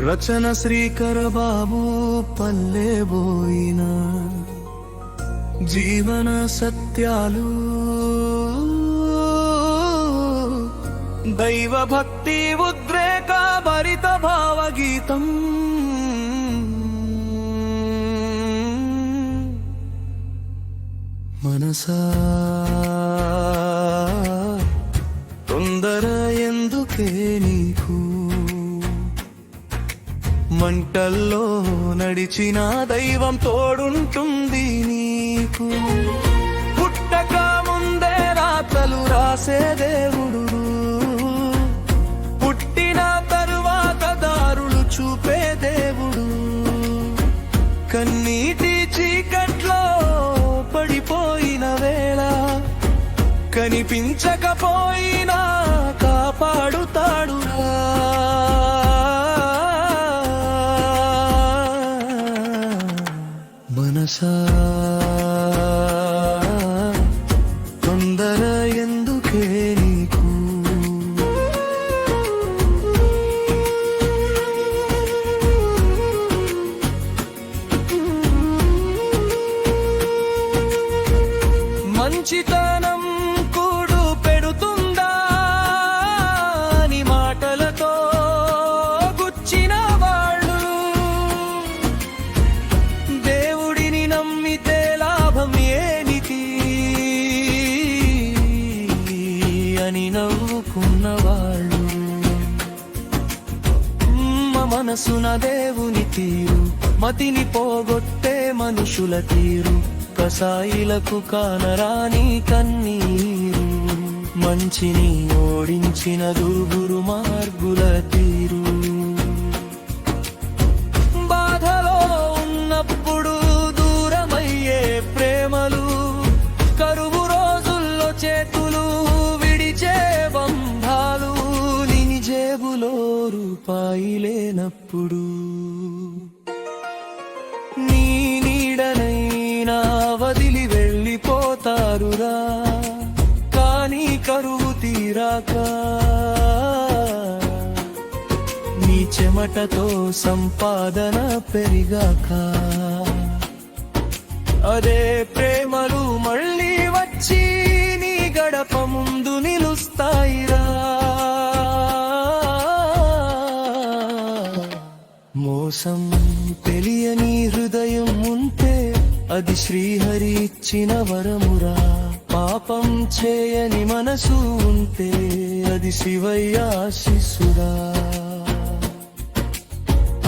రచన శ్రీకర బాబు పల్లెబోయిన జీవన సత్యాలు దైవ భక్తి ఉద్రేక భరిత భావగీతం మనసా తొందర ఎందుకే నీకు మంటల్లో నడిచిన దైవం తోడుంటుంది నీకు పుట్టక ముందే రాతలు రాసే దేవుడు పుట్టిన తరువాత దారులు చూపే దేవుడు కన్నీటి చీకట్లో పడిపోయిన వేళ కనిపించకపోయినా కాపాడుతాడురా మనసా తొందర ఎందుకే నీకు మంచితనం కూడు పెడుతుందా నీ మాటలతో గుచ్చిన వాళ్ళు దేవుడిని నమ్మితే లాభం ఏమిటి అని నవ్వుకున్నవాళ్ళు మనసున దేవుని తీరు మతిని పోగొట్టే మనుషుల తీరు కసాయిలకు కానరాని కన్నీరు మంచిని ఓడించిన దుర్గురు మార్గుల తీరు బాధలో ఉన్నప్పుడు దూరమయ్యే ప్రేమలు కరువు రోజుల్లో చేతులు విడిచే బంధాలు నీ జేబులో రూపాయి లేనప్పుడు నీ నీడనైనా వదిలి వెళ్ళిపోతారురా కానీ కరువు తీరాక నీ చెమటతో సంపాదన పెరిగాక అదే ప్రేమలు మళ్ళీ వచ్చి నీ గడప ముందు నిలుస్తాయిరా మోసం తెలియని హృదయం ఉంటే అది శ్రీహరి ఇచ్చిన వరమురా పాపం చేయని మనసు ఉంటే అది శివయ్య ఆశీస్సురా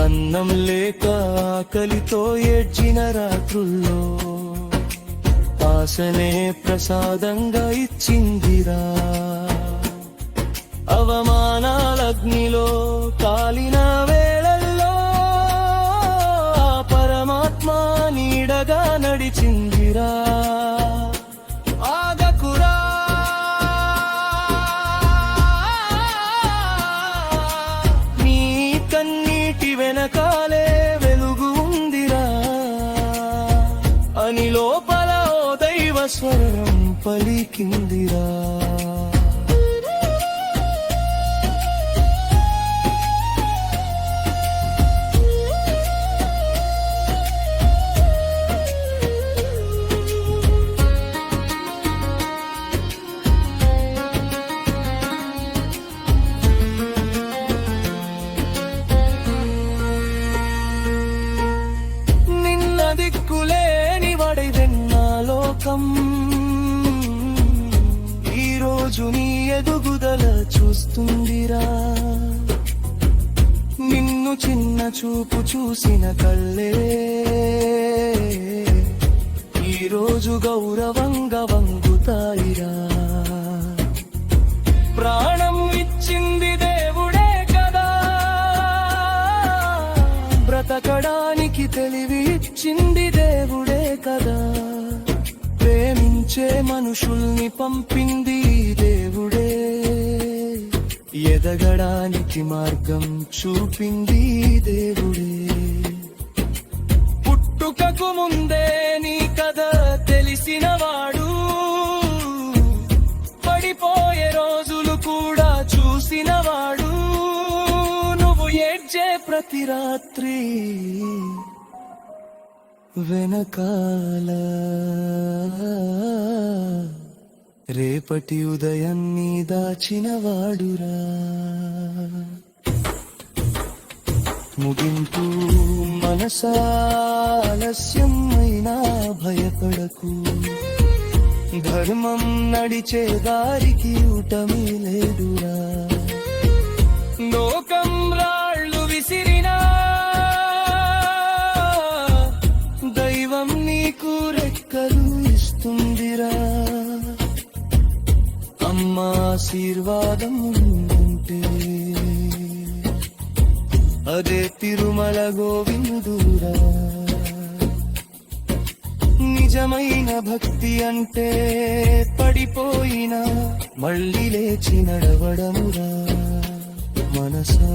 అన్నం లేక ఆకలితో ఏడ్చిన రాత్రుల్లో ఆశనే ప్రసాదంగా ఇచ్చిందిరా అవమానాలగ్నిలో కాలిన వేళల్లో పరమాత్మ నీడగా నడిచిందిరా ఆగకురా నీ కన్నీటి వెనకాలే వెలుగు ఉందిరా అని లోపల ఓ దైవ స్వరం పలికిందిరా దిక్కులేని వడివెన్నా లోకం ఈరోజు నీ ఎదుగుదల చూస్తుందిరా నిన్ను చిన్న చూపు చూసిన కళ్ళే ఈరోజు గౌరవంగా వంగుతాయిరా ప్రాణం ఇచ్చింది దేవుడే కదా బ్రతకడానికి తెలివి ఇచ్చింది దేవుడే కదా ప్రేమించే మనుషుల్ని పంపింది దేవుడే ఎదగడానికి మార్గం చూపింది దేవుడే పుట్టుకకు ముందే గర్జే ప్రతి రాత్రి వెనకాల రేపటి ఉదయాన్ని దాచినవాడురా. ముగింపు మనసాలస్యమైనా భయపడకు, ధర్మం నడిచే దారికి ఊటమి లేదురా. లోకం రాళ్ళు విసిరినా దైవం నీకు రెక్కలు ఇస్తుందిరా. అమ్మ ఆశీర్వాదం ఉంటే అదే తిరుమల గోవిందురా. నిజమైన భక్తి అంటే పడిపోయినా మళ్ళీ లేచి నడవడమురా. మనసా